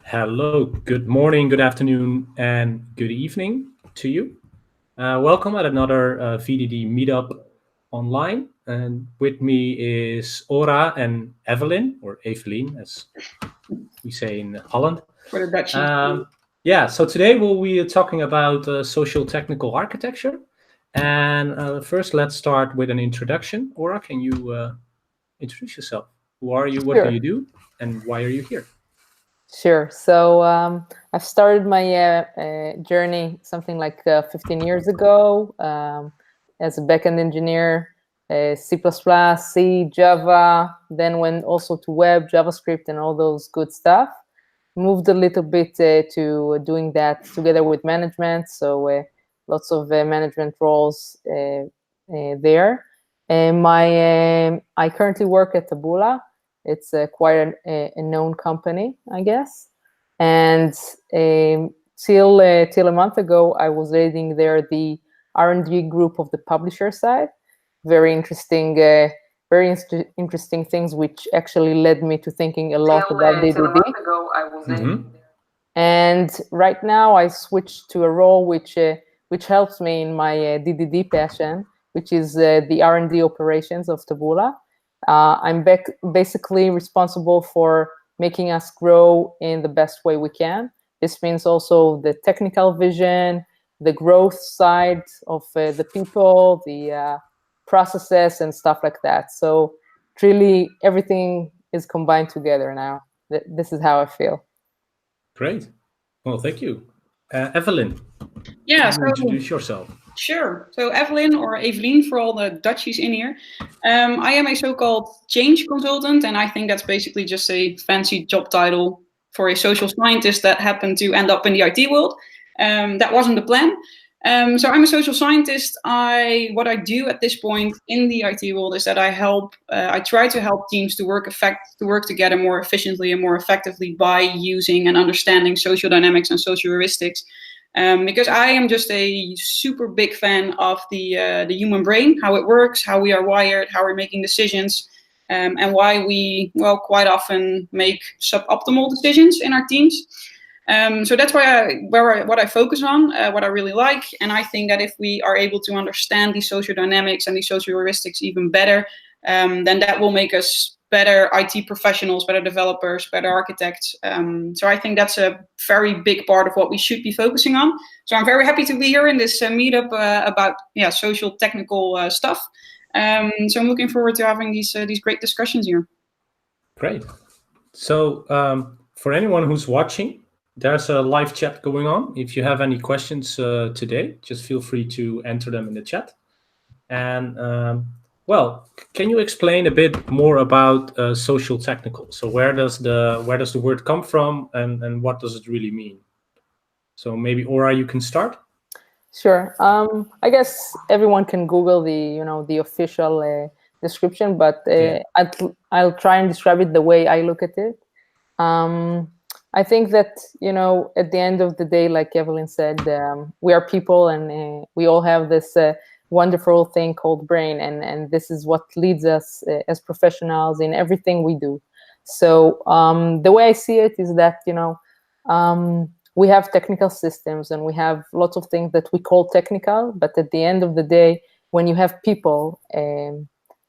Hello, good morning, good afternoon, and good evening to you. Welcome at another VDD meetup online. And with me is Ora and Evelyn, or Evelyn, as we say in Holland. For the Dutchies. Yeah, so today we'll be talking about social technical architecture. And first, let's start with an introduction. Ora, can you introduce yourself? Who are you? What do Sure, you do? And why are you here? sure. So I've started my journey something like 15 years ago as a backend engineer, C++, C, Java, then went also to web, JavaScript, and all those good stuff. Moved a little bit to doing that together with management, so lots of management roles there. I currently work at Taboola. It's quite a known company, I guess. And till a month ago, I was leading there the R&D group of the publisher side. Very interesting, interesting things, which actually led me to thinking a lot about Till a DDD. month ago, I was And right now, I switched to a role which helps me in my DDD passion, which is the R&D operations of Taboola. I'm basically responsible for making us grow in the best way we can. This means also the technical vision, the growth side of the people, the processes, and stuff like that. So really, everything is combined together now. This is how I feel. Great. Well, thank you. Evelyn, Yeah, can you introduce yourself? sure. So Evelyn, or Evelyn for all the Dutchies in here. I am a so-called change consultant, and I think that's basically just a fancy job title for a social scientist that happened to end up in the IT world. That wasn't the plan. So I'm a social scientist. What I do at this point in the IT world is that I try to help teams to work together more efficiently and more effectively by using and understanding social dynamics and social heuristics. Because I am just a super big fan of the human brain, how it works, how we are wired, how we're making decisions, and why we quite often make suboptimal decisions in our teams. So that's what I focus on, what I really like, and I think that if we are able to understand these social dynamics and these social heuristics even better, then that will make us better IT professionals, better developers, better architects. So I think that's a very big part of what we should be focusing on. So I'm very happy to be here in this meetup about social technical stuff. So I'm looking forward to having these great discussions here. Great. So for anyone who's watching, there's a live chat going on. If you have any questions today, just feel free to enter them in the chat. And well, can you explain a bit more about social technical? So where does the word come from, and what does it really mean? So maybe Ora, you can start. Sure. I guess everyone can Google the official description, but I'll try and describe it the way I look at it. I think that at the end of the day, like Evelyn said, we are people, and we all have this wonderful thing called brain, and this is what leads us as professionals in everything we do. So the way I see it is that we have technical systems and we have lots of things that we call technical, but at the end of the day, when you have people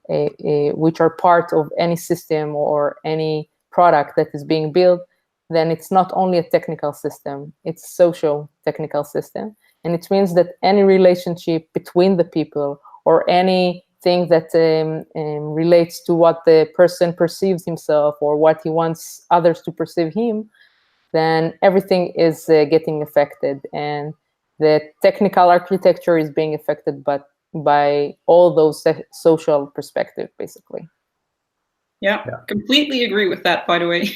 which are part of any system or any product that is being built, then it's not only a technical system, it's a social technical system. And it means that any relationship between the people or anything that relates to what the person perceives himself or what he wants others to perceive him, then everything is getting affected. And the technical architecture is being affected by all those social perspectives, basically. Yeah, completely agree with that, by the way.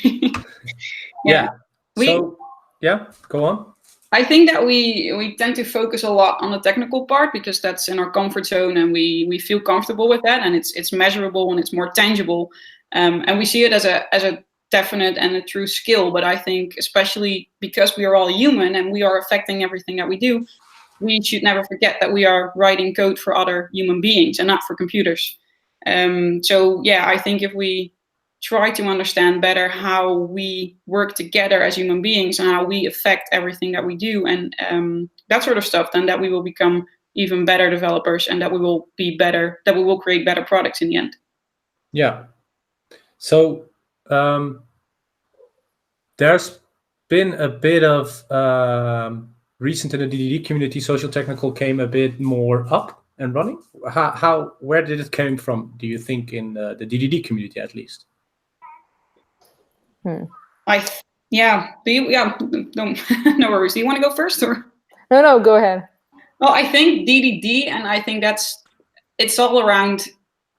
Go on. I think that we tend to focus a lot on the technical part because that's in our comfort zone and we feel comfortable with that, and it's measurable and it's more tangible, and we see it as a definite and a true skill. But I think especially because we are all human and we are affecting everything that we do, we should never forget that we are writing code for other human beings and not for computers. So yeah, I think if we try to understand better how we work together as human beings and how we affect everything that we do and that sort of stuff, then that we will become even better developers and that we will be better, that we will create better products in the end. Yeah. So there's been a bit of recent in the DDD community, Socio-technical came a bit more up and running. Where did it come from, do you think, in the DDD community at least? No, no worries. Do you want to go first or? No, go ahead. Well, I think DDD, and I think it's all around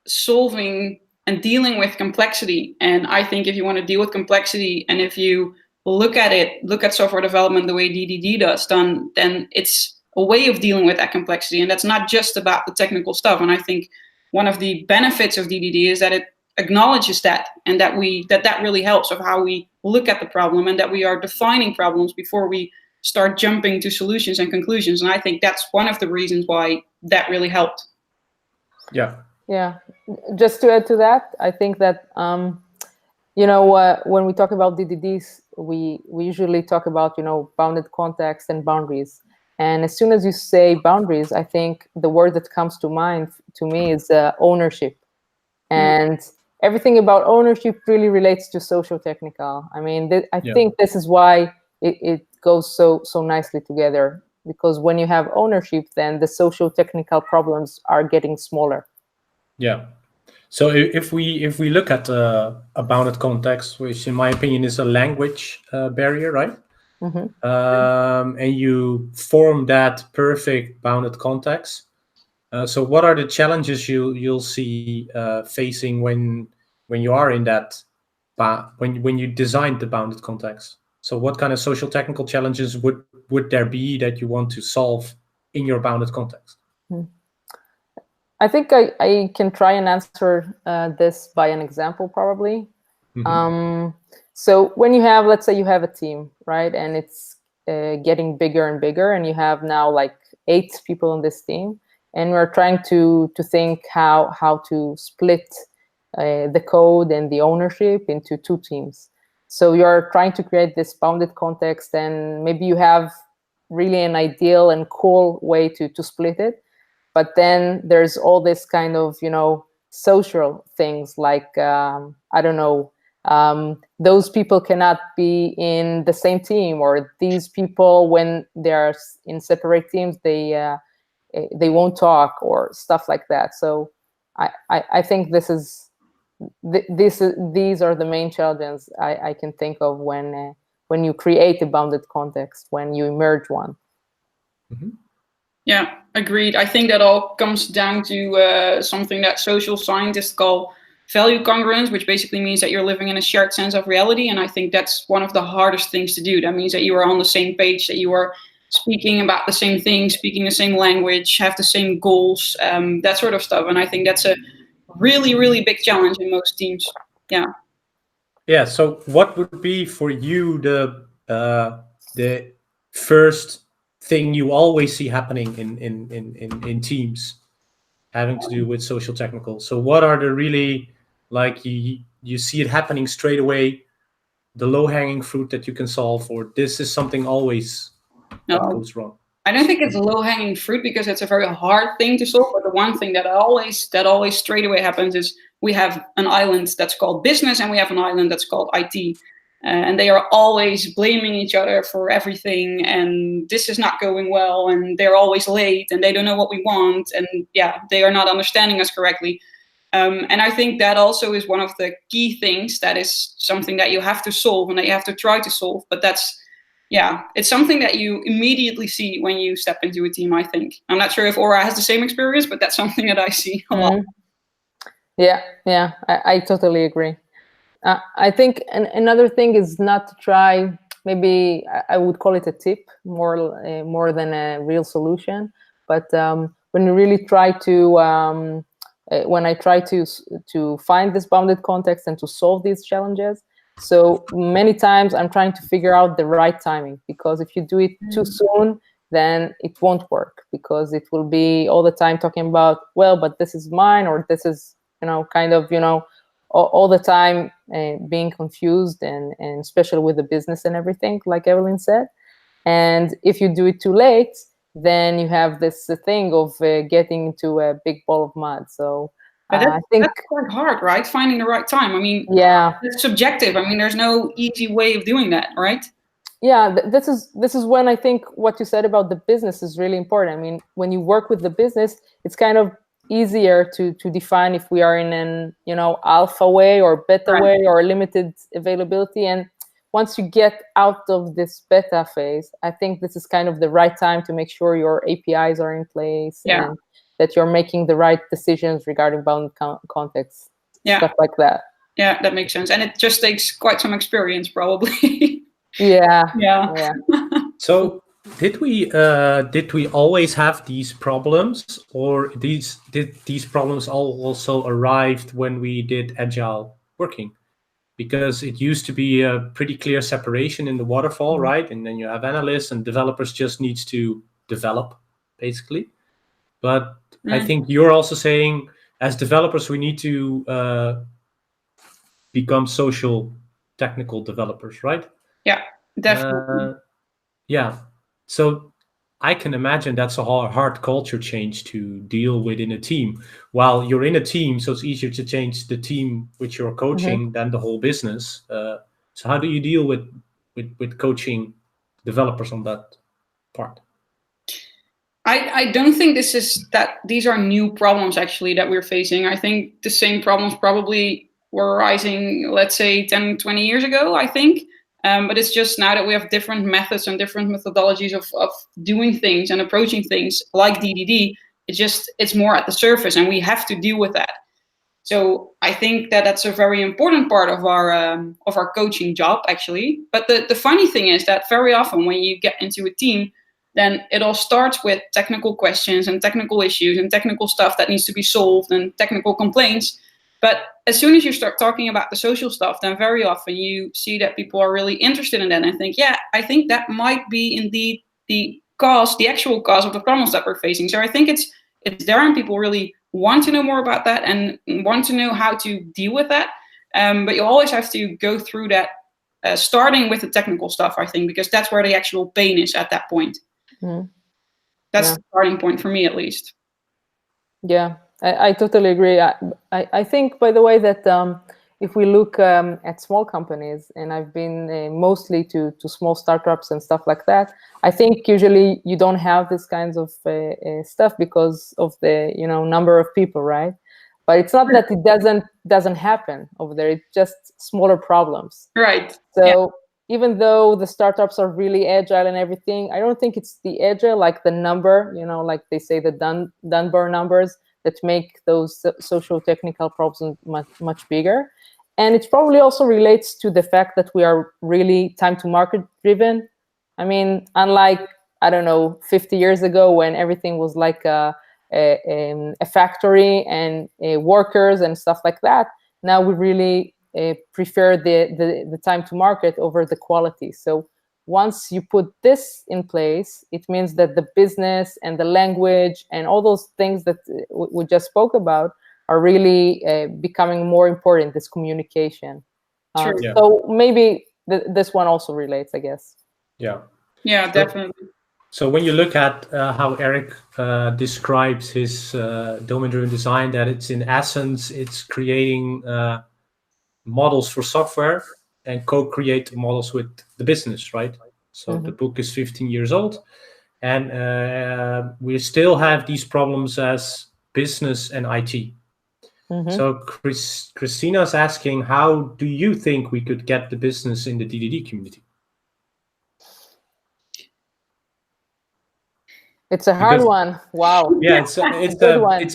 solving and dealing with complexity. And I think if you want to deal with complexity, and if you look at software development the way DDD does, then it's a way of dealing with that complexity. And that's not just about the technical stuff. And I think one of the benefits of DDD is that it acknowledges that, and that really helps of how we look at the problem, and that we are defining problems before we start jumping to solutions and conclusions. And I think that's one of the reasons why that really helped. Yeah. Just to add to that, I think that when we talk about DDDs, we usually talk about bounded context and boundaries. And as soon as you say boundaries, I think the word that comes to mind to me is ownership. And everything about ownership really relates to socio-technical. I mean, I think this is why it goes so nicely together, because when you have ownership, then the socio-technical problems are getting smaller. Yeah. So if we look at a bounded context, which in my opinion is a language barrier, right? Mm-hmm. And you form that perfect bounded context. So what are the challenges you'll see facing when you are in that when you designed the bounded context? So what kind of social technical challenges would there be that you want to solve in your bounded context? I think I can try and answer this by an example, probably. Mm-hmm. So when you have, let's say you have a team, right? And it's getting bigger and bigger, and you have now like 8 people in this team, and we're trying to think how to split the code and the ownership into 2 teams. So you're trying to create this bounded context, and maybe you have really an ideal and cool way to split it. But then there's all this kind of, social things like, I don't know, those people cannot be in the same team, or these people, when they're in separate teams, they won't talk, or stuff like that. So I think these are the main challenges I can think of when you create a bounded context, when you merge one. Mm-hmm. Yeah, agreed. I think that all comes down to something that social scientists call value congruence, which basically means that you're living in a shared sense of reality. And I think that's one of the hardest things to do. That means that you are on the same page, that you are speaking about the same thing, speaking the same language, have the same goals, that sort of stuff. And I think that's a really, really big challenge in most teams. Yeah. Yeah. So what would be for you the first thing you always see happening in teams having to do with social technical? So what are the really, like, you see it happening straight away, the low-hanging fruit that you can solve, or this is something always that goes wrong? I don't think it's low-hanging fruit, because it's a very hard thing to solve. But the one thing that always straight away happens is we have an island that's called business, and we have an island that's called IT. And they are always blaming each other for everything, and this is not going well, and they're always late, and they don't know what we want, and they are not understanding us correctly. And I think that also is one of the key things, that is something that you have to solve and that you have to try to solve. But it's something that you immediately see when you step into a team, I think. I'm not sure if Aura has the same experience, but that's something that I see a lot. Yeah, I totally agree. I think another thing is not to try, maybe I would call it a tip more than a real solution. But when you really try to, when I try to find this bounded context and to solve these challenges, so many times I'm trying to figure out the right timing, because if you do it too soon, then it won't work, because it will be all the time talking about, well, but this is mine, or this is, all the time being confused, and especially with the business and everything, like Evelyn said. And if you do it too late, then you have this thing of getting into a big ball of mud. So I think that's quite hard, right? Finding the right time. I mean, yeah, it's subjective. I mean, there's no easy way of doing that, right? Yeah, this is when I think what you said about the business is really important. I mean, when you work with the business, it's kind of easier to define if we are in an alpha way or beta Right. way or limited availability. And once you get out of this beta phase, I think this is kind of the right time to make sure your APIs are in place and that you're making the right decisions regarding bound contexts, stuff like that. Yeah, that makes sense. And it just takes quite some experience, probably. Yeah. So did we always have these problems, or did these problems also arrived when we did agile working? Because it used to be a pretty clear separation in the waterfall, right? And then you have analysts and developers just needs to develop, basically. But I think you're also saying, as developers, we need to become social technical developers, right? Yeah, definitely. So I can imagine that's a hard culture change to deal with in a team. While you're in a team, so it's easier to change the team which you're coaching than the whole business. So how do you deal with coaching developers on that part? I don't think these are new problems actually that we're facing. I think the same problems probably were arising, let's say 10, 20 years ago, I think. But it's just now that we have different methods and different methodologies of doing things and approaching things like DDD, it's more at the surface, and we have to deal with that. So I think that's a very important part of our coaching job, actually. But the funny thing is that very often when you get into a team, then it all starts with technical questions and technical issues and technical stuff that needs to be solved and technical complaints. But as soon as you start talking about the social stuff, then very often you see that people are really interested in that and think, yeah, I think that might be indeed the actual cause of the problems that we're facing. So I think it's there, and people really want to know more about that and want to know how to deal with that. But you always have to go through that, starting with the technical stuff, I think, because that's where the actual pain is at that point. That's the starting point for me, at least. Yeah, I totally agree. I think, by the way, that if we look at small companies, and I've been mostly to small startups and stuff like that, I think usually you don't have this kinds of stuff because of the number of people, right? But it's not that it doesn't happen over there. It's just smaller problems, right? So even though the startups are really agile and everything, I don't think it's the agile, like the number, like they say, the Dunbar numbers that make those social technical problems much bigger. And it probably also relates to the fact that we are really time to market driven. I mean, unlike, I don't know, 50 years ago when everything was like a factory and workers and stuff like that, now we really prefer the time to market over the quality. So once you put this in place, it means that the business and the language and all those things that we just spoke about are really becoming more important, this communication. So maybe this one also relates, I guess. Yeah, definitely. So when you look at how Eric describes his domain-driven design, that it's in essence, it's creating models for software and co-create models with the business, right? So the book is 15 years old, and we still have these problems as business and IT. So Christina's asking, how do you think we could get the business in the DDD community? It's a hard one. Wow. Yeah, it's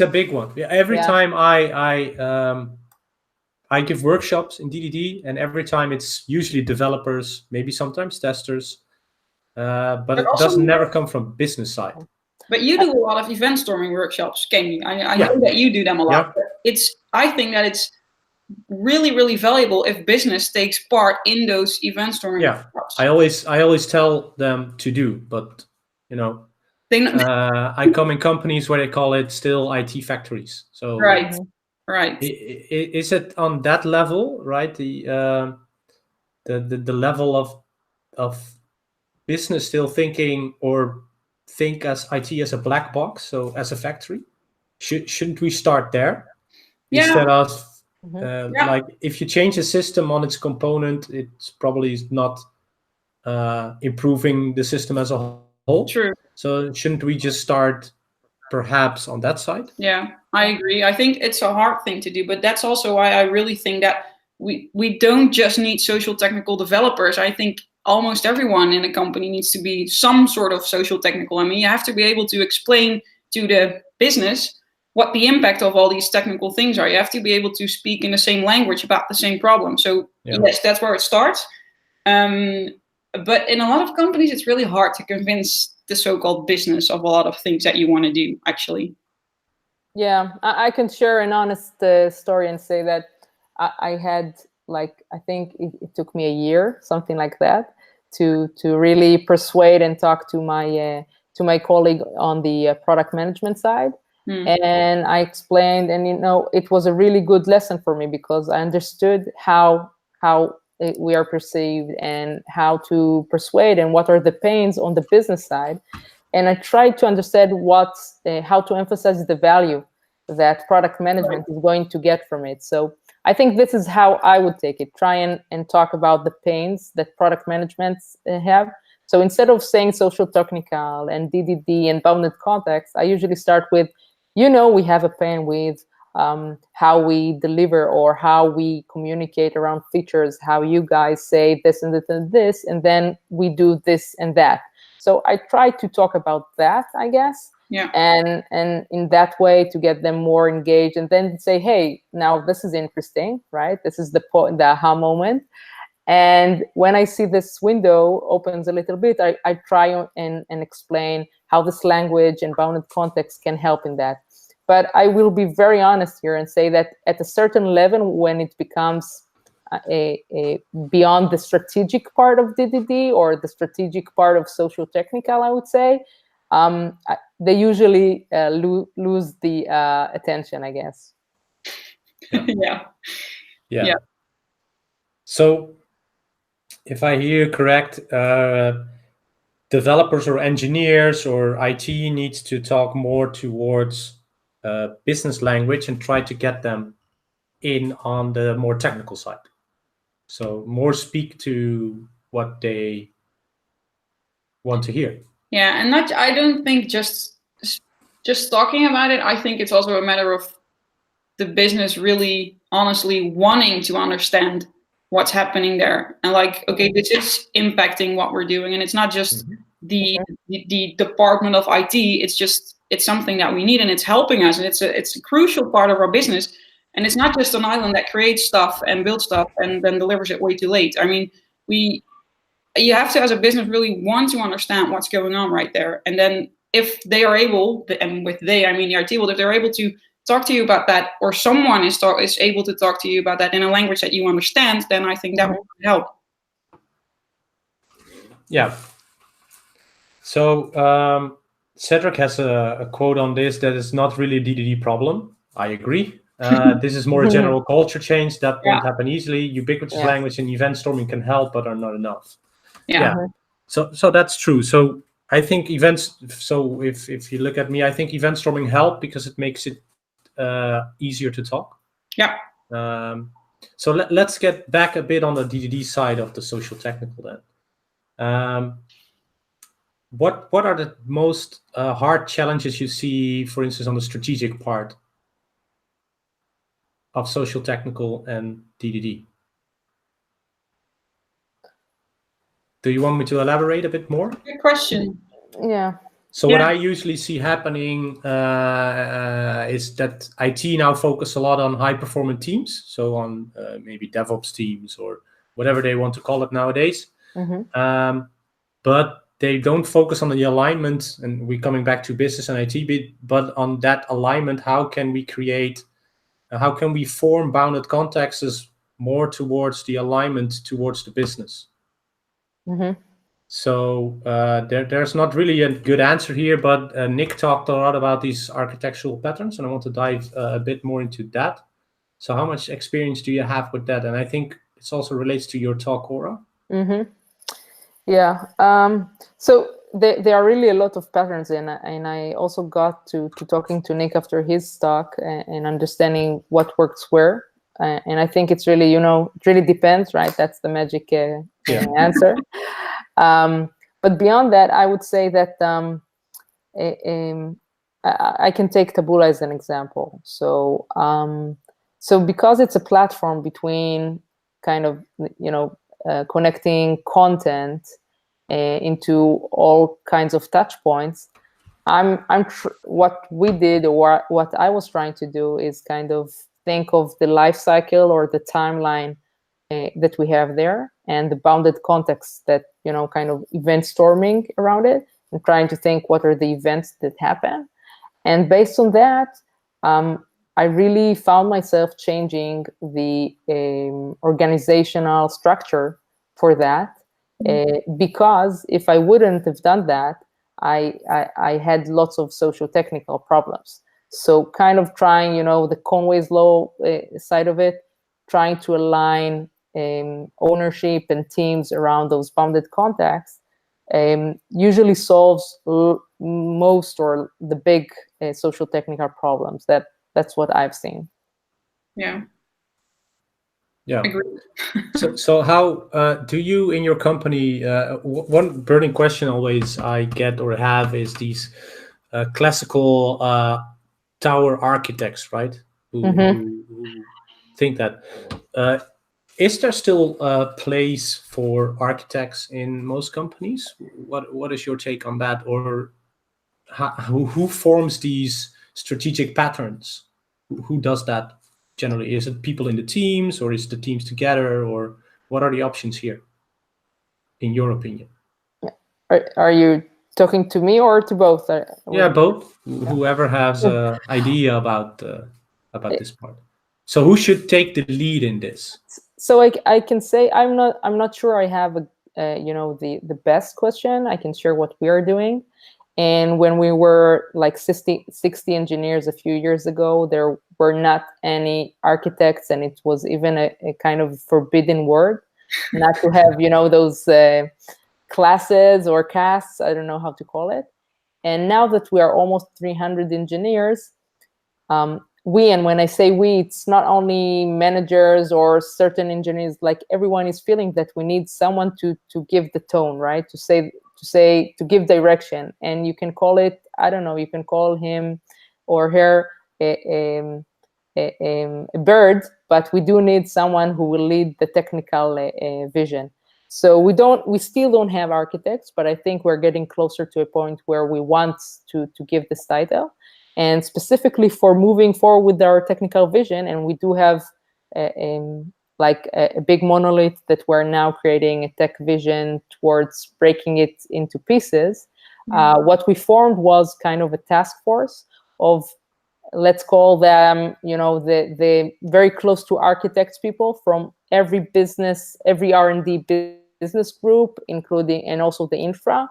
a big one. Yeah, every time I give workshops in DDD, and every time it's usually developers, maybe sometimes testers, but it doesn't never come from business side. But you do a lot of event storming workshops, Kelle. I know that you do them a lot. But I think that it's really, really valuable if business takes part in those event storming workshops. I always tell them to do, but I come in companies where they call it still IT factories. So Right. Is it on that level, right? The level of business still thinking or think as IT as a black box, so as a factory? Shouldn't we start there instead of like if you change a system on its component, it's probably not improving the system as a whole. True. So shouldn't we just start perhaps on that side? Yeah, I agree. I think it's a hard thing to do, but that's also why I really think that we don't just need social technical developers. I think almost everyone in a company needs to be some sort of social technical. I mean, you have to be able to explain to the business what the impact of all these technical things are. You have to be able to speak in the same language about the same problem. So yes, that's where it starts. But in a lot of companies, it's really hard to convince the so-called business of a lot of things that you want to do, actually. Yeah, I can share an honest story and say that I had, like, I think it took me a year, something like that, to really persuade and talk to my colleague on the product management side. And I explained, and it was a really good lesson for me because I understood how we are perceived and how to persuade and what are the pains on the business side. And I tried to understand how to emphasize the value that product management is going to get from it. So I think this is how I would take it. Try and talk about the pains that product management have. So instead of saying socio-technical and DDD and bounded context, I usually start with, we have a pain with how we deliver or how we communicate around features, how you guys say this and this and this, and then we do this and that. So I try to talk about that, I guess. Yeah. And in that way to get them more engaged, and then say, hey, now this is interesting, right? This is the point, the aha moment. And when I see this window opens a little bit, I try and explain how this language and bounded context can help in that. But I will be very honest here and say that at a certain level, when it becomes a beyond the strategic part of DDD or the strategic part of socio-technical, I would say, they usually lose the attention, I guess. Yeah. So if I hear correct, developers or engineers or IT needs to talk more towards business language and try to get them in on the more technical side. So more speak to what they want to hear. Yeah, and I don't think just talking about it. I think it's also a matter of the business really honestly wanting to understand what's happening there, and like, okay, this is impacting what we're doing, and it's not just the department of IT. It's something that we need, and it's helping us, and it's a crucial part of our business. And it's not just an island that creates stuff and builds stuff and then delivers it way too late. I mean, you have to, as a business, really want to understand what's going on right there. And then if they are able, and with they, I mean the IT world, if they're able to talk to you about that, or someone is able to talk to you about that in a language that you understand, then I think that would help. Yeah. So Cedric has a quote on this that is not really a DDD problem. I agree. This is more a general culture change that won't happen easily. Ubiquitous language and event storming can help, but are not enough. So that's true. So I think events. So if you look at me, I think event storming help because it makes it easier to talk. Yeah. So let's get back a bit on the DDD side of the social technical then. What are the most hard challenges you see, for instance, on the strategic part of social technical and DDD? Do you want me to elaborate a bit more? Good question. Yeah. So what I usually see happening is that IT now focus a lot on high-performing teams, so on maybe DevOps teams or whatever they want to call it nowadays. But they don't focus on the alignment, and we're coming back to business and IT, but on that alignment, how can we form bounded contexts more towards the alignment towards the business? So there's not really a good answer here, but Nick talked a lot about these architectural patterns, and I want to dive a bit more into that. So how much experience do you have with that? And I think it also relates to your talk, Aura. Yeah. So there are really a lot of patterns, and I also got to talking to Nick after his talk and understanding what works where. And I think it's really, it really depends, right? That's the magic answer. But beyond that, I would say that I can take Taboola as an example. So so because it's a platform between kind of, connecting content into all kinds of touch points, what we did, or what I was trying to do, is kind of think of the life cycle or the timeline that we have there, and the bounded context that, kind of event storming around it, and trying to think what are the events that happen. And based on that, I really found myself changing the organizational structure for that, because if I wouldn't have done that, I had lots of socio-technical problems. So kind of trying, the Conway's law side of it, trying to align ownership and teams around those bounded contexts usually solves most or the big socio-technical problems. That's what I've seen. Yeah. Agreed. So how do you in your company, one burning question always I get or have is these classical tower architects, right? Who think that. Is there still a place for architects in most companies? What is your take on that? Or who forms these strategic patterns? Who does that generally? Is it people in the teams, or is the teams together, or what are the options here, in your opinion? Are you talking to me or to both? Yeah, both. Whoever has an idea about this part. So who should take the lead in this? So I can say I'm not sure I have the best question. I can share what we are doing. And when we were like 60 engineers a few years ago, there were not any architects, and it was even a kind of forbidden word not to have, those classes or castes. I don't know how to call it. And now that we are almost 300 engineers, and when I say we, it's not only managers or certain engineers, like everyone is feeling that we need someone to give the tone, right? To give direction. And you can call it, I don't know, you can call him or her a bird, but we do need someone who will lead the technical vision. So we still don't have architects, but I think we're getting closer to a point where we want to give this title. And specifically for moving forward with our technical vision, and we do have a big monolith that we're now creating a tech vision towards breaking it into pieces. What we formed was kind of a task force of, let's call them, the very close to architects people from every business, every R&D business group, including, and also the infra.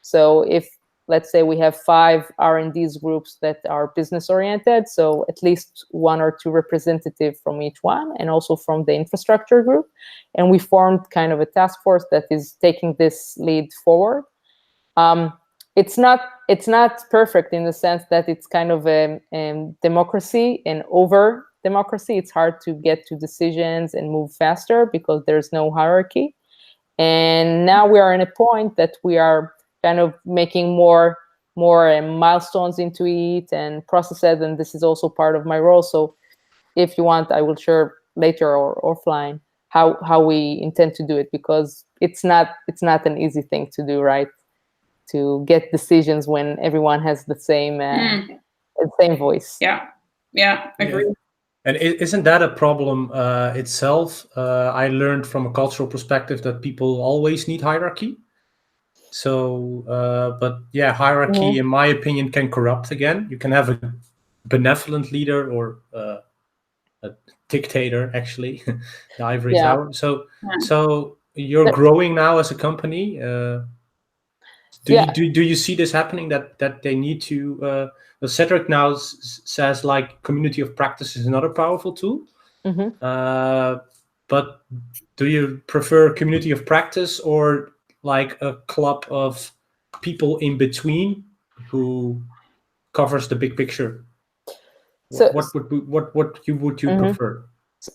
So if, let's say we have 5 R&Ds groups that are business oriented, so at least 1 or 2 representatives from each one, and also from the infrastructure group. And we formed kind of a task force that is taking this lead forward. It's not perfect in the sense that it's kind of a democracy and over democracy. It's hard to get to decisions and move faster because there's no hierarchy. And now we are in a point that we are kind of making more milestones into it and processes, and this is also part of my role. So if you want, I will share later or offline how we intend to do it, because it's not an easy thing to do, right? To get decisions when everyone has the same voice. Yeah, agree. Yeah. And isn't that a problem itself? I learned from a cultural perspective that people always need hierarchy. So, but yeah, hierarchy, in my opinion, can corrupt again. You can have a benevolent leader or a dictator, actually, the ivory tower. So you're growing now as a company. Do you see this happening, that they need to? Cedric now says like community of practice is another powerful tool. But do you prefer community of practice or like a club of people in between who covers the big picture? So, what would you prefer?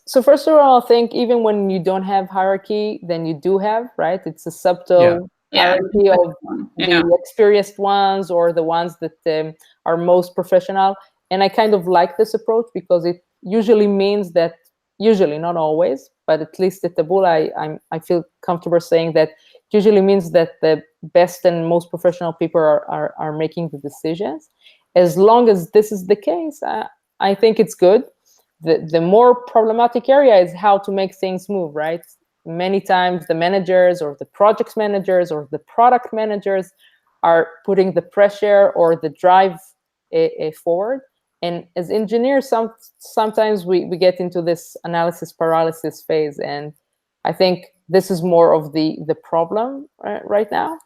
So first of all, I think even when you don't have hierarchy, then you do have, right? It's a subtle hierarchy of the experienced ones or the ones that are most professional. And I kind of like this approach because it usually means that, usually, not always, but at least at Taboola, I feel comfortable saying that it usually means that the best and most professional people are making the decisions. As long as this is the case, I think it's good. The more problematic area is how to make things move, right? Many times the managers or the project managers or the product managers are putting the pressure or the drive forward. And as engineers, sometimes we get into this analysis paralysis phase. And I think this is more of the problem right now.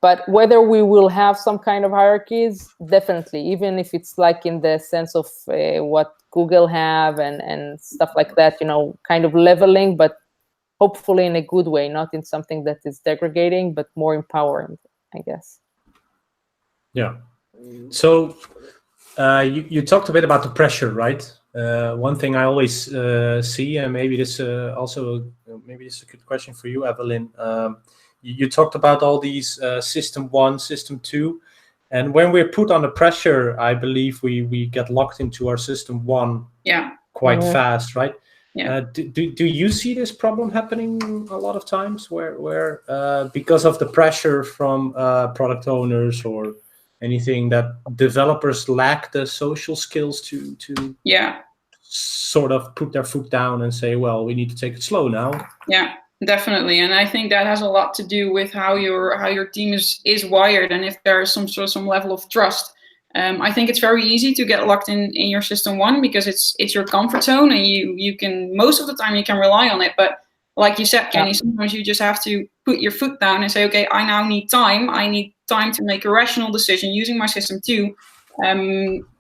But whether we will have some kind of hierarchies, definitely, even if it's like in the sense of what Google have and stuff like that, kind of leveling, but hopefully in a good way, not in something that is degrading, but more empowering, I guess. Yeah. So you talked a bit about the pressure, right? One thing I always see, and maybe this maybe this is a good question for you, Evelyn. You talked about all these system 1, system 2, and when we're put under pressure, I believe we get locked into our system 1 quite fast, right? Yeah. Do you see this problem happening a lot of times where because of the pressure from product owners or anything, that developers lack the social skills to sort of put their foot down and say, well, we need to take it slow now? Yeah. Definitely, and I think that has a lot to do with how your team is wired, and if there is some level of trust. I think it's very easy to get locked in your system 1 because it's your comfort zone, and you can, most of the time you can rely on it. But like you said, Jenny, sometimes you just have to put your foot down and say, okay, I now need time. I need time to make a rational decision using my system 2,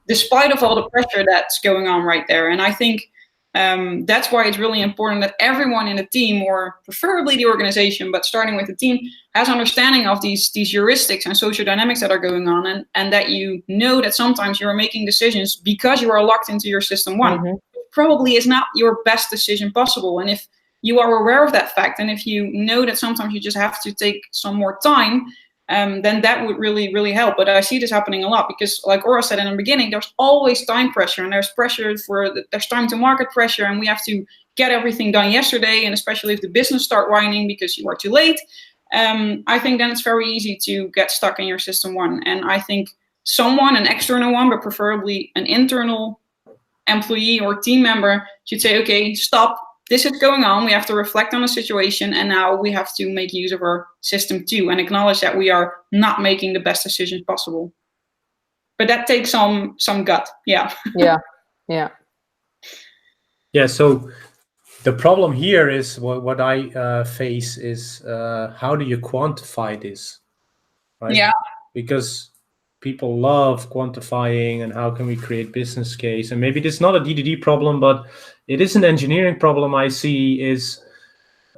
despite of all the pressure that's going on right there. And I think that's why it's really important that everyone in the team, or preferably the organization, but starting with the team, has understanding of these heuristics and social dynamics that are going on, and that you know that sometimes you are making decisions because you are locked into your system 1. It probably is not your best decision possible. And if you are aware of that fact, and if you know that sometimes you just have to take some more time, then that would really, really help. But I see this happening a lot because, like Aura said in the beginning, there's always time pressure, and there's pressure there's time to market pressure, and we have to get everything done yesterday, and especially if the business start whining because you are too late. I think then it's very easy to get stuck in your system 1. And I think someone, an external one, but preferably an internal employee or team member, should say, okay, stop. This is going on. We have to reflect on the situation, and now we have to make use of our system 2 and acknowledge that we are not making the best decisions possible. But that takes some gut. Yeah. So the problem here is what I face is how do you quantify this, right? Yeah. Because people love quantifying and how can we create business case. And maybe it's not a DDD problem, but it is an engineering problem I see. Is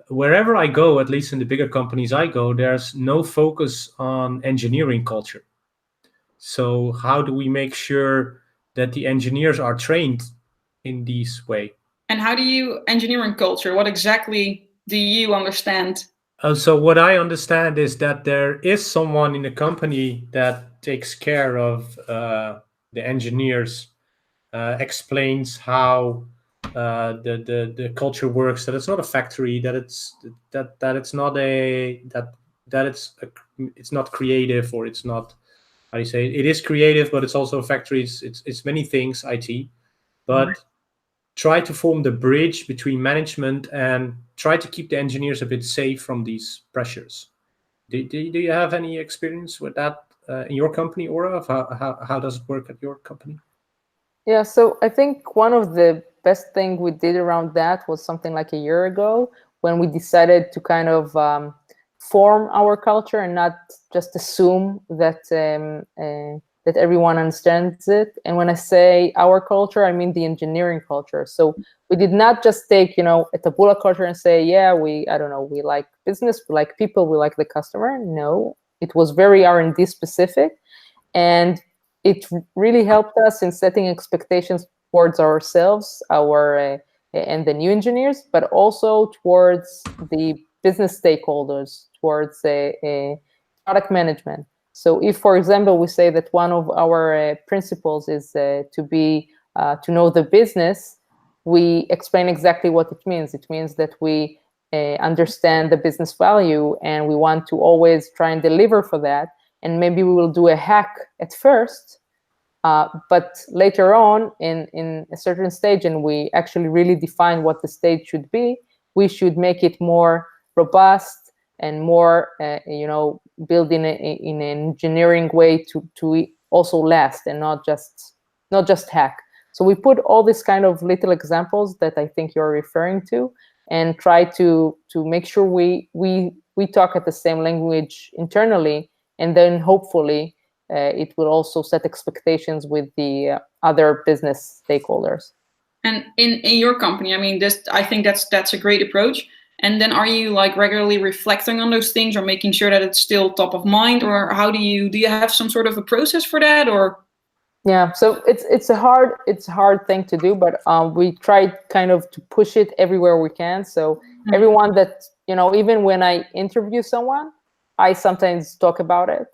wherever I go, at least in the bigger companies I go, there's no focus on engineering culture. So how do we make sure that the engineers are trained in this way? And how do you engineering culture? What exactly do you understand? So what I understand is that there is someone in the company that takes care of the engineers, explains how the culture works. That it's not a factory. That it's not creative, or it's not, how do you say it is creative, but it's also a factory. It's many things, IT, but try to form the bridge between management and try to keep the engineers a bit safe from these pressures. Do you have any experience with that in your company, Aura? How does it work at your company? Yeah, so I think one of the best thing we did around that was something like a year ago, when we decided to kind of form our culture and not just assume that that everyone understands it. And when I say our culture, I mean the engineering culture. So we did not just take, a tabula culture and say, yeah, we like business, we like people, we like the customer. No, it was very R&D specific. And it really helped us in setting expectations towards ourselves, and the new engineers, but also towards the business stakeholders, towards product management. So if, for example, we say that one of our principles is to know the business, we explain exactly what it means. It means that we understand the business value, and we want to always try and deliver for that. And maybe we will do a hack at first, but later on in a certain stage, and we actually really define what the stage should be, we should make it more robust and more, build in an engineering way to also last, and not just hack. So we put all these kind of little examples that I think you're referring to, and try to make sure we talk at the same language internally, and then hopefully it will also set expectations with the other business stakeholders. And in your company, I think that's a great approach. And then are you like regularly reflecting on those things, or making sure that it's still top of mind, or how do you have some sort of a process for that, or? Yeah, so it's a hard thing to do, but we try kind of to push it everywhere we can. So everyone that, even when I interview someone, I sometimes talk about it,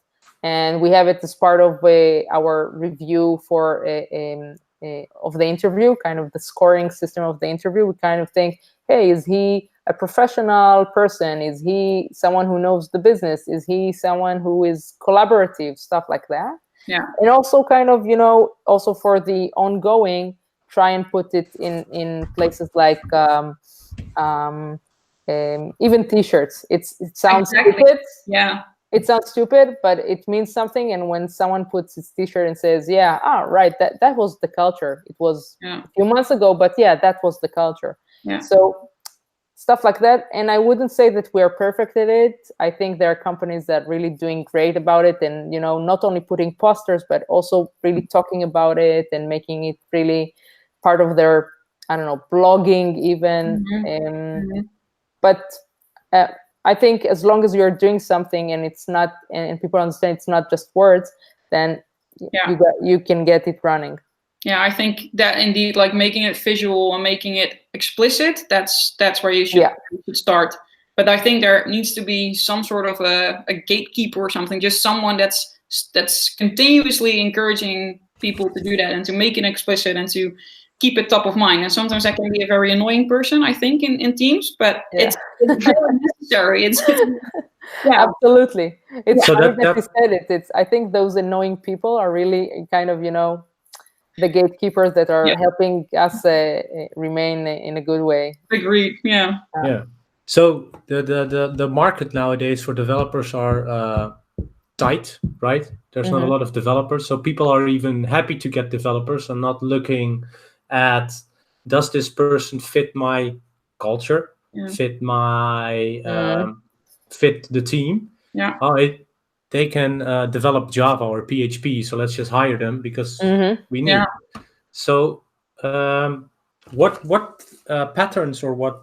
and we have it as part of our review for of the interview, kind of the scoring system of the interview. We kind of think, hey, is he a professional person? Is he someone who knows the business? Is he someone who is collaborative? Stuff like that. Yeah. And also kind of, also for the ongoing, try and put it in places like even T-shirts. It sounds stupid. Yeah. It sounds stupid, but it means something. And when someone puts his T-shirt and says, yeah, right, that was the culture. It was a few months ago, but yeah, that was the culture. Yeah. So stuff like that. And I wouldn't say that we are perfect at it. I think there are companies that are really doing great about it, and not only putting posters, but also really talking about it and making it really part of their, blogging even. But I think as long as you're doing something and it's not, and people understand it's not just words, then you can get it running. Yeah, I think that indeed, like making it visual and making it explicit, that's where you should start. But I think there needs to be some sort of a gatekeeper or something, just someone that's continuously encouraging people to do that and to make it explicit and to keep it top of mind. And sometimes that can be a very annoying person, I think, in teams, but it's very necessary. Absolutely. It's so funny that you said it. I think those annoying people are really kind of, the gatekeepers that are helping us remain in a good way. Agreed. Yeah. Yeah. So the market nowadays for developers are tight, right? There's not a lot of developers, so people are even happy to get developers and not looking at, does this person fit my culture, fit my fit the team? Yeah. They can develop Java or PHP, so let's just hire them because we need. Yeah. So what patterns or what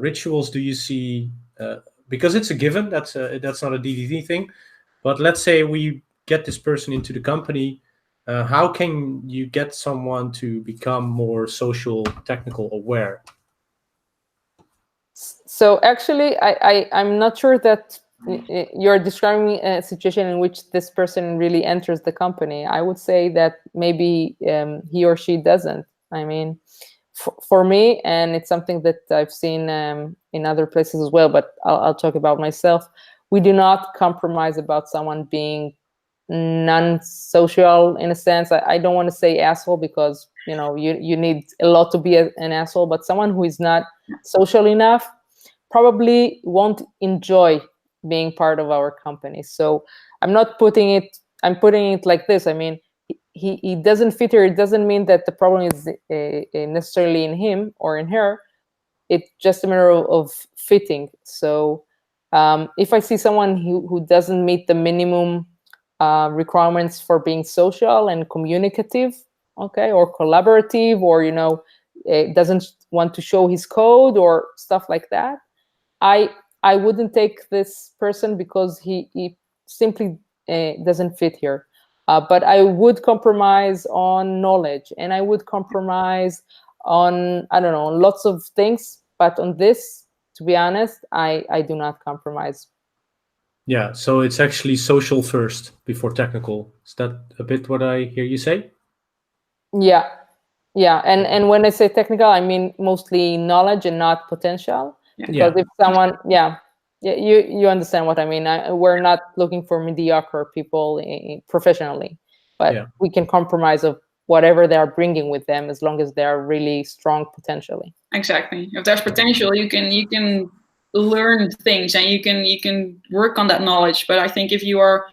rituals do you see? Because it's a given, that's not a DDD thing. But let's say we get this person into the company. How can you get someone to become more social technical aware? So actually, I'm not sure that you're describing a situation in which this person really enters the company. I would say that maybe he or she doesn't. I mean, for me, and it's something that I've seen in other places as well, but I'll talk about myself. We do not compromise about someone being non-social in a sense. I don't want to say asshole, because you need a lot to be an asshole, but someone who is not social enough probably won't enjoy being part of our company. So I'm putting it like this. I mean, he doesn't fit here. It doesn't mean that the problem is necessarily in him or in her. It's just a matter of fitting. So if I see someone who doesn't meet the minimum requirements for being social and communicative, okay, or collaborative, or doesn't want to show his code or stuff like that, I wouldn't take this person because he simply doesn't fit here. But I would compromise on knowledge, and I would compromise on, I don't know, lots of things. But on this, to be honest, I do not compromise. Yeah, so it's actually social first before technical. Is that a bit what I hear you say? Yeah. And when I say technical, I mean mostly knowledge and not potential. Because if someone, you understand what I mean. We're not looking for mediocre people professionally, but we can compromise of whatever they are bringing with them, as long as they are really strong potentially. Exactly. If there's potential, you can learn things and you can work on that knowledge. But I think if you are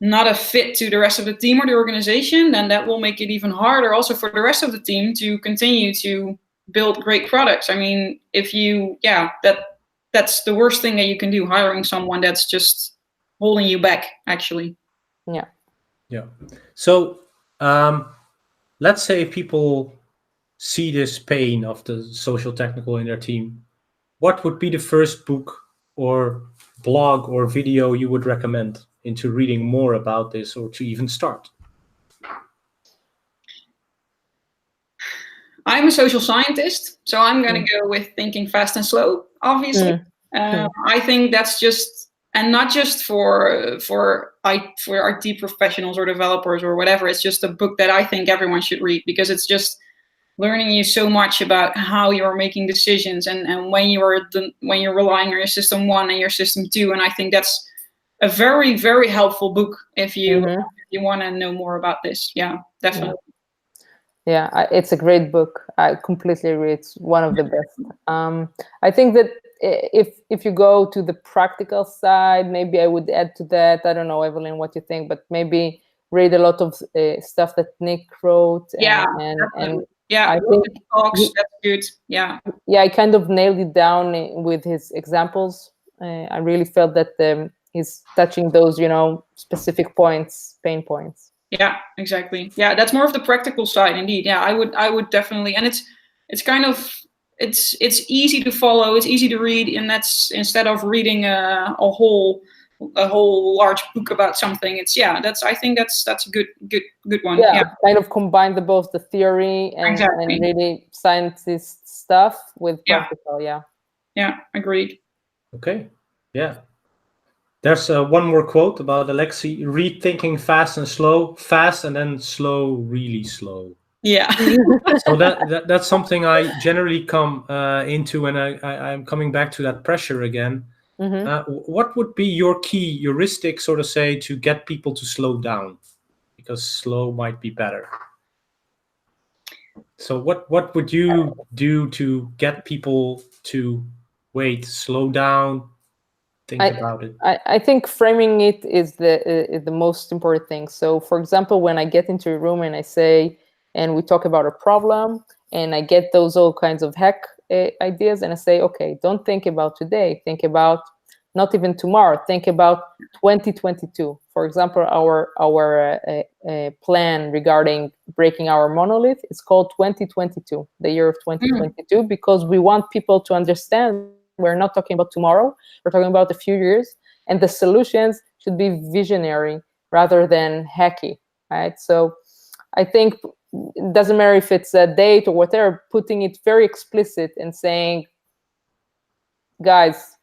not a fit to the rest of the team or the organization, then that will make it even harder also for the rest of the team to continue to build great products. I mean, if you, that's the worst thing that you can do, hiring someone that's just holding you back, actually. Yeah. So let's say people see this pain of the social technical in their team. What would be the first book or blog or video you would recommend into reading more about this, or to even start? I'm a social scientist, so I'm going to go with Thinking Fast and Slow, obviously. I think that's just, and not just for IT professionals or developers or whatever. It's just a book that I think everyone should read, because it's just learning you so much about how you're making decisions and when you're relying on your system 1 and your system 2. And I think that's a very, very helpful book if you want to know more about this. Yeah, definitely. Yeah, it's a great book. I completely agree. It's one of the best. I think that if you go to the practical side, maybe I would add to that. I don't know, Evelyn, what you think, but maybe read a lot of stuff that Nick wrote. I think talks. That's good. Yeah, I kind of nailed it down with his examples. I really felt that he's touching those, specific points, pain points. Yeah, exactly. Yeah, that's more of the practical side, indeed. Yeah, I would definitely, and it's kind of it's easy to follow, it's easy to read, and that's instead of reading a whole large book about something. I think that's a good one. Yeah, kind of combine both the theory and really scientist stuff with practical. Yeah, agreed. Okay, yeah. There's one more quote about Alexei: read Thinking Fast and Slow, fast and then slow, really slow. Yeah. So that's something I generally come into, and I'm coming back to that pressure again. What would be your key heuristic, so to say, to get people to slow down? Because slow might be better. So what would you do to get people to slow down, think about it? I think framing it is the most important thing. So, for example, when I get into a room and I say, and we talk about a problem, and I get those all kinds of hack ideas, and I say, okay, don't think about today. Think about not even tomorrow. Think about 2022. For example, our plan regarding breaking our monolith is called 2022, the year of 2022, because we want people to understand we're not talking about tomorrow. We're talking about a few years, and the solutions should be visionary rather than hacky, right? So I think it doesn't matter if it's a date or whatever, putting it very explicit and saying, guys,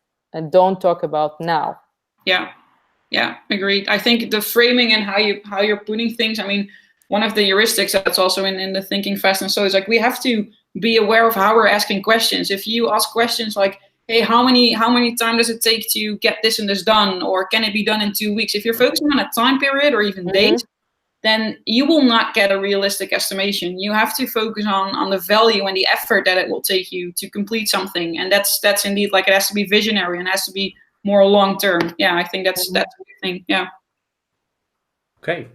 don't talk about now. Yeah, agreed. I think the framing and how you're putting things, I mean, one of the heuristics that's also in the Thinking Fast and Slow is like, we have to be aware of how we're asking questions. If you ask questions like, hey, how many time does it take to get this and this done, or can it be done in 2 weeks? If you're focusing on a time period or even days, then you will not get a realistic estimation. You have to focus on the value and the effort that it will take you to complete something, and that's indeed, like, it has to be visionary and has to be more long term. Yeah, I think that's a good thing. Yeah. Okay.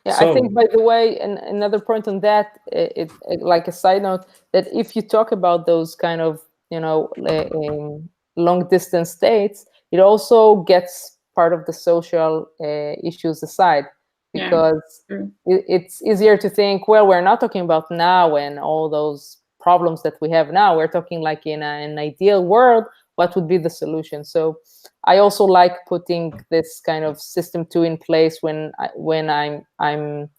Yeah, so, I think, by the way, another point on that, it like a side note, that if you talk about those kind of long distance states, it also gets part of the social issues aside, because it's easier to think, well, we're not talking about now and all those problems that we have now. We're talking like in an ideal world, what would be the solution? So I also like putting this kind of system 2 in place when I'm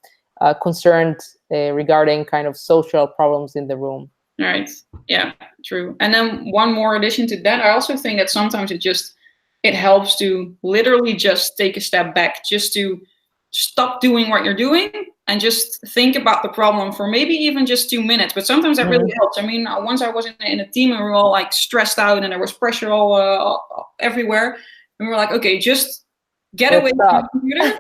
concerned regarding kind of social problems in the room. Right. Yeah, true. And then one more addition to that, I also think that sometimes it helps to literally just take a step back, just to stop doing what you're doing and just think about the problem for maybe even just 2 minutes. But sometimes that really helps. I mean, once I was in a team and we were all like stressed out and there was pressure all everywhere. And we were like, okay, just get away from the computer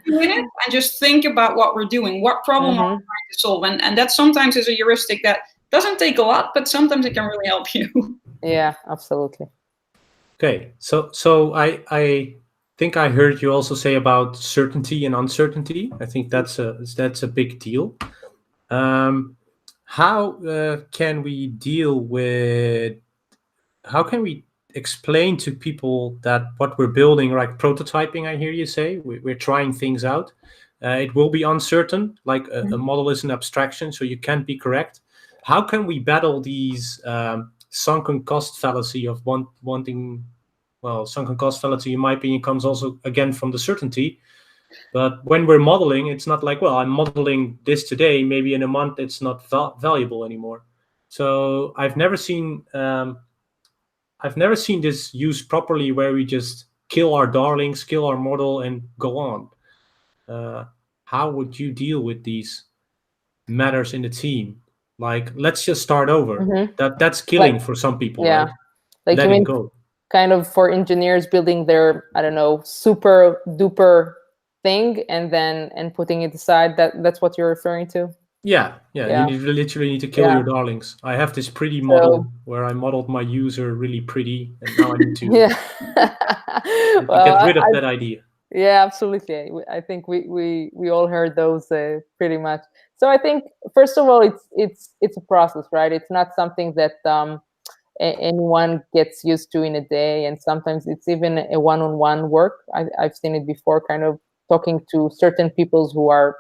2 minutes and just think about what we're doing. What problem are we trying to solve? And that sometimes is a heuristic that doesn't take a lot, but sometimes it can really help you. Yeah, absolutely. Okay, so I think I heard you also say about certainty and uncertainty. I think that's a big deal. How can we deal with? How can we explain to people that what we're building, like prototyping? I hear you say we're trying things out. It will be uncertain. Like a model is an abstraction, so you can't be correct. How can we battle these sunken cost fallacy of wanting? Well, sunken cost fallacy, in my opinion, comes also again from the certainty. But when we're modeling, it's not like, well, I'm modeling this today. Maybe in a month, it's not valuable anymore. So I've never seen this used properly, where we just kill our darlings, kill our model, and go on. How would you deal with these matters in the team? Like, let's just start over. That's killing like, for some people, yeah. right? Like letting you mean go. Kind of for engineers building their, I don't know, super duper thing and putting it aside. That's what you're referring to? Yeah. You literally need to kill your darlings. I have this pretty model where I modeled my user really pretty, and now I need to get rid of that idea. Yeah, absolutely. I think we all heard those pretty much. So I think first of all, it's a process, right? It's not something that anyone gets used to in a day, and sometimes it's even a one-on-one work. I've seen it before, kind of talking to certain people who are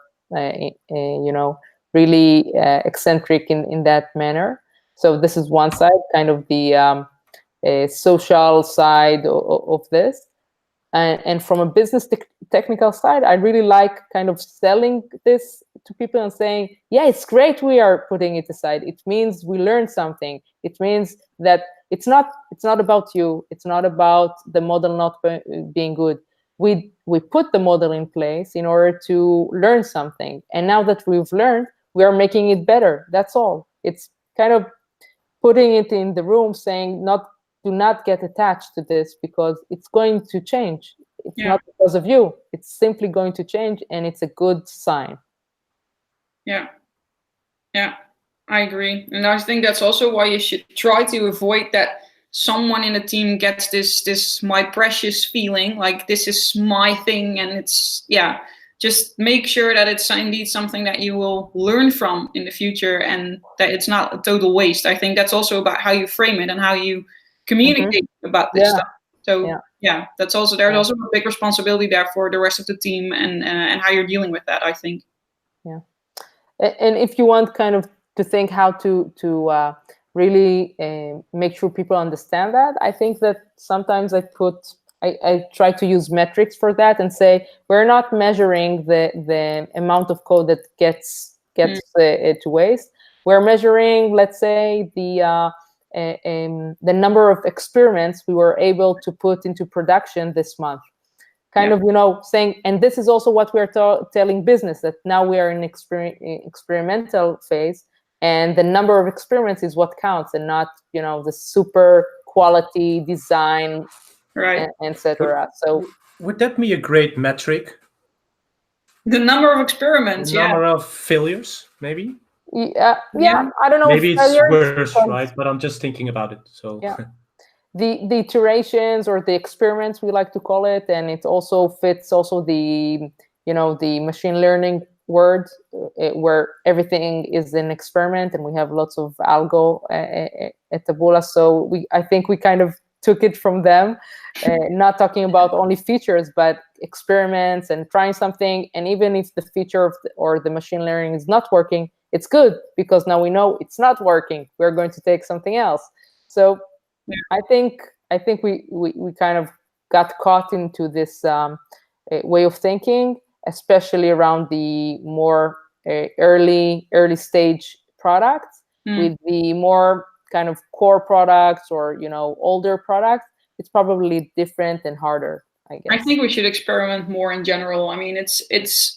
really eccentric in that manner. So this is one side, kind of the social side of this. And from a business technical side, I really like kind of selling this to people and saying, yeah, it's great we are putting it aside. It means we learned something. It means that it's not about you. It's not about the model not being good. We put the model in place in order to learn something. And now that we've learned, we are making it better. That's all. It's kind of putting it in the room, saying do not get attached to this, because it's going to change. It's not because of you. It's simply going to change, and it's a good sign. Yeah, I agree. And I think that's also why you should try to avoid that someone in the team gets this my precious feeling, like this is my thing, and it's, just make sure that it's indeed something that you will learn from in the future, and that it's not a total waste. I think that's also about how you frame it and how you communicate about this stuff. So that's also, there's also a big responsibility there for the rest of the team and how you're dealing with that, I think. Yeah. And if you want kind of to think how to really make sure people understand that, I think that sometimes I try to use metrics for that and say, we're not measuring the amount of code that gets to waste. We're measuring, let's say, the number of experiments we were able to put into production this month. Kind of, saying, and this is also what we're telling business, that now we are in experimental phase, and the number of experiments is what counts, and not, the super quality design, right, etc. So would that be a great metric? The number of experiments, the number of failures, maybe. Yeah. I don't know. Maybe it's worse, right? But I'm just thinking about it. So the iterations or the experiments, we like to call it, and it also fits also the the machine learning word, where everything is an experiment, and we have lots of algo at Taboola. So I think we kind of took it from them. Not talking about only features, but experiments and trying something. And even if the feature or the machine learning is not working, it's good because now we know it's not working. We're going to take something else. So I think we kind of got caught into this way of thinking, especially around the more early stage products. With the more kind of core products or older products, it's probably different and harder, I guess. I think we should experiment more in general. I mean, it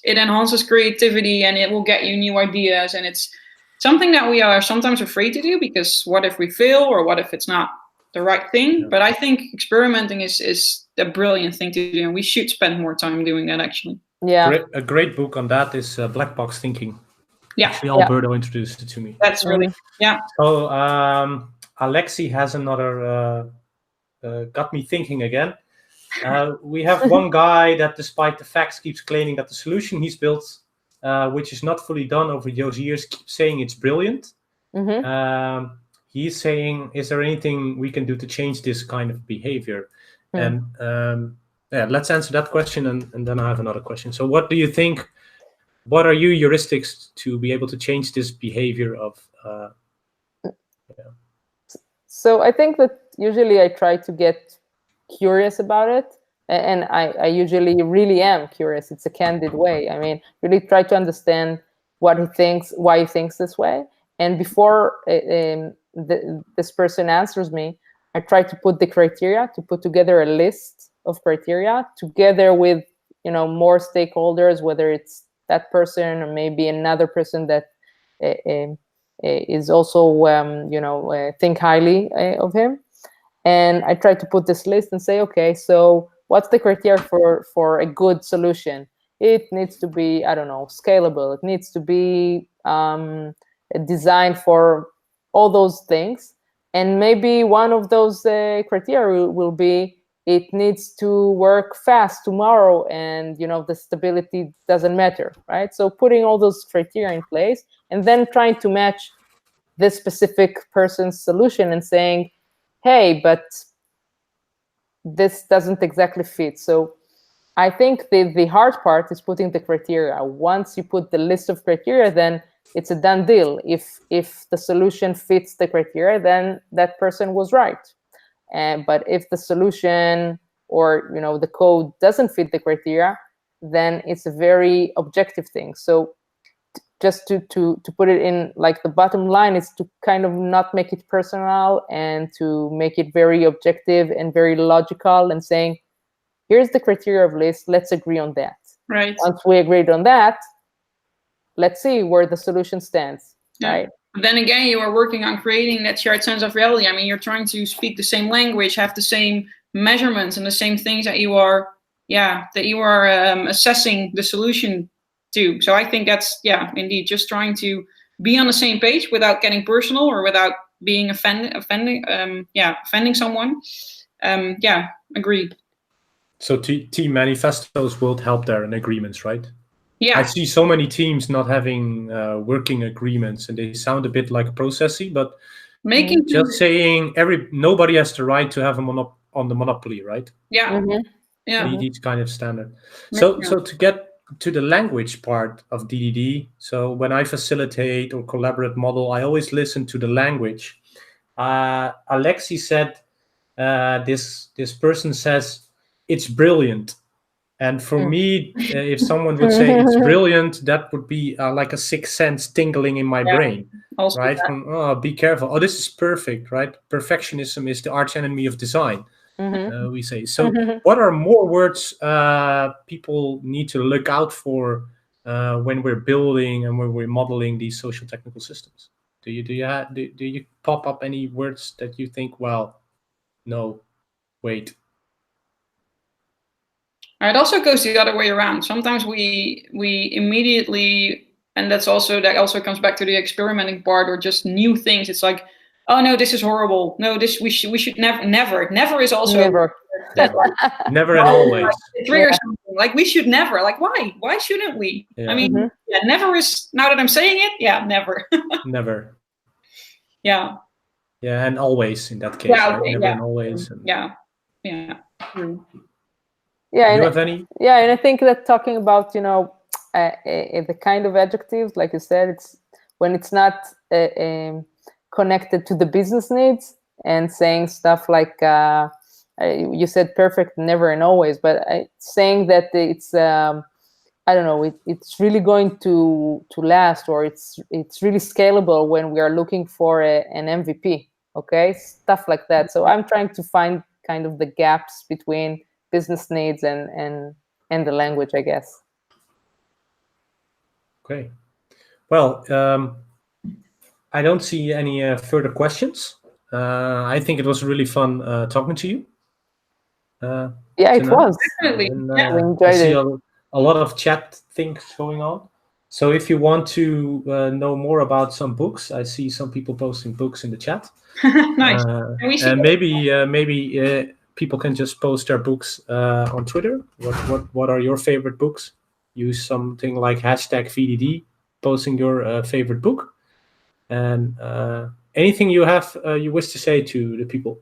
enhances creativity and it will get you new ideas, and it's something that we are sometimes afraid to do because what if we fail or what if it's not the right thing? But I think experimenting is a brilliant thing to do, and we should spend more time doing that, actually. Yeah. A great book on that is Black Box Thinking. Yeah. Actually, Alberto introduced it to me. That's really, So Alexi has another, got me thinking again. We have one guy that, despite the facts, keeps claiming that the solution he's built, which is not fully done over those years, keeps saying it's brilliant. He's saying, is there anything we can do to change this kind of behavior? And let's answer that question, and then I have another question. So what do you think? What are your heuristics to be able to change this behavior of? So I think that usually I try to get curious about it, and I usually really am curious. It's a candid way. I mean, really try to understand what he thinks, why he thinks this way, and before this person answers me, I try to put the criteria, to put together a list of criteria together with more stakeholders, whether it's that person or maybe another person that is also think highly of him. And I try to put this list and say, okay, so what's the criteria for a good solution? It needs to be, I don't know, scalable. It needs to be designed for all those things. And maybe one of those criteria will be, it needs to work fast tomorrow, and the stability doesn't matter, right? So putting all those criteria in place and then trying to match this specific person's solution and saying, hey, but this doesn't exactly fit. So I think the hard part is putting the criteria. Once you put the list of criteria, then it's a done deal. If the solution fits the criteria, then that person was right. But if the solution or the code doesn't fit the criteria, then it's a very objective thing. So just to put it in, like, the bottom line is to kind of not make it personal and to make it very objective and very logical, and saying, here's the criteria of list, let's agree on that. Right. Once we agreed on that, let's see where the solution stands. Yeah. Right. But then again, you are working on creating that shared sense of reality. I mean, you're trying to speak the same language, have the same measurements and the same things that you are assessing the solution to. So I think that's, indeed, just trying to be on the same page without getting personal or without being offending someone. Agree. So team manifestos will help there in agreements, right? Yeah. I see so many teams not having working agreements, and they sound a bit like processy, but saying nobody has the right to have on the monopoly, right? Yeah. Yeah. These kind of standard. So to get to the language part of DDD, so when I facilitate or collaborate model, I always listen to the language. Alexi said, this person says it's brilliant. And for me, if someone would say it's brilliant, that would be like a sixth sense tingling in my brain, right? From, be careful. Oh, this is perfect, right? Perfectionism is the arch enemy of design, we say. So what are more words people need to look out for when we're building and when we're modeling these social technical systems? Do you pop up any words that you think, well, no, wait? It also goes the other way around. Sometimes we immediately, and that also comes back to the experimenting part, or just new things. It's like, oh no, this is horrible. No, we should never is also never. Never and always. It triggers something. Like, we should never. Like, why shouldn't we? Yeah. I mean, never is. Now that I'm saying it, never. Never. Yeah. Yeah, and always in that case, Yeah, right? okay, Never yeah. and always. And Yeah. True. Yeah, you and have any? yeah, and I think that talking about the kind of adjectives, like you said, it's when it's not connected to the business needs, and saying stuff like you said perfect, never and always, but saying that it's I don't know, it's really going to last, or it's really scalable when we are looking for an MVP. Okay, stuff like that. So I'm trying to find kind of the gaps between business needs and the language, I guess. Okay. Well, I don't see any further questions. I think it was really fun talking to you. Yeah, it tonight. was. Definitely. And, Yeah. We I enjoyed see it. a lot of chat things going on. So if you want to know more about some books, I see some people posting books in the chat. Nice. And we see And maybe people can just post their books on Twitter. What are your favorite books? Use something like #VDD, posting your favorite book, and anything you have you wish to say to the people.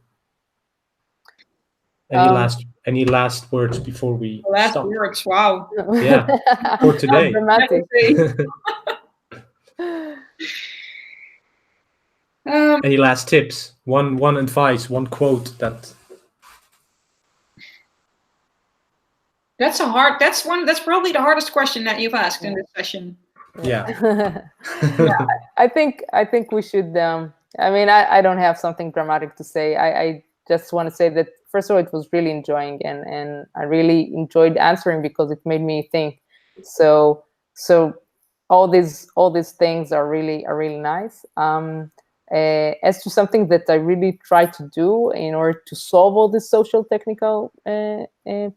Any last words before we last stop? words. Wow. Yeah, for today. Dramatic. Any last tips? One advice, one quote that. That's probably the hardest question that you've asked in this session. Yeah. I think we should. I mean, I don't have something dramatic to say. I just want to say that first of all, it was really enjoying, and I really enjoyed answering because it made me think. So all these things are really nice. As to something that I really try to do in order to solve all these social technical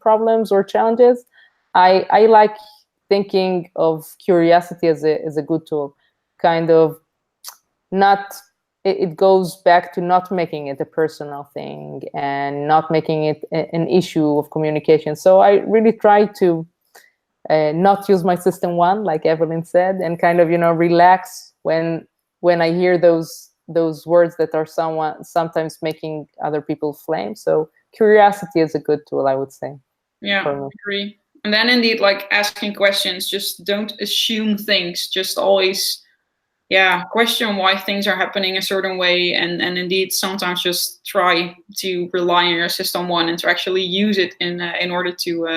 problems or challenges, I like thinking of curiosity as a good tool. Kind of not. It goes back to not making it a personal thing and not making it an issue of communication. So I really try to not use my system one, like Evelyn said, and kind of relax when I hear those words that are sometimes making other people flame. So curiosity is a good tool, I would say. Yeah, I agree. And then indeed, like asking questions, just don't assume things. Just always, question why things are happening a certain way, and indeed sometimes just try to rely on your system one and to actually use it in order to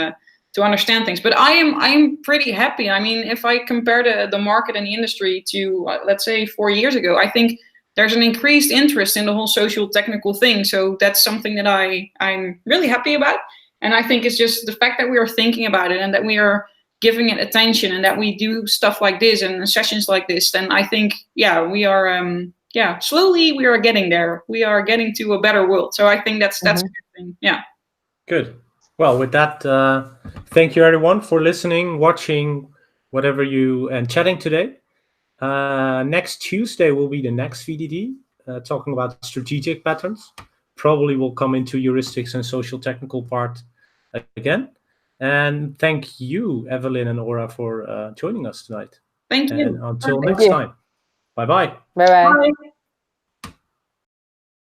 understand things. But I'm pretty happy. I mean, if I compare the market and the industry to let's say 4 years ago, I think there's an increased interest in the whole social technical thing. So that's something that I'm really happy about. And I think it's just the fact that we are thinking about it and that we are giving it attention and that we do stuff like this and sessions like this, then I think, we are, slowly we are getting there. We are getting to a better world. So I think that's a good thing. Yeah. Good. Well, with that, thank you everyone for listening, watching, whatever and chatting today. Next Tuesday will be the next VDD, talking about strategic patterns. Probably will come into heuristics and social technical part again. And thank you, Evelyn and Ora, for joining us tonight. Thank you. And until next time. Bye-bye. Bye-bye. Bye.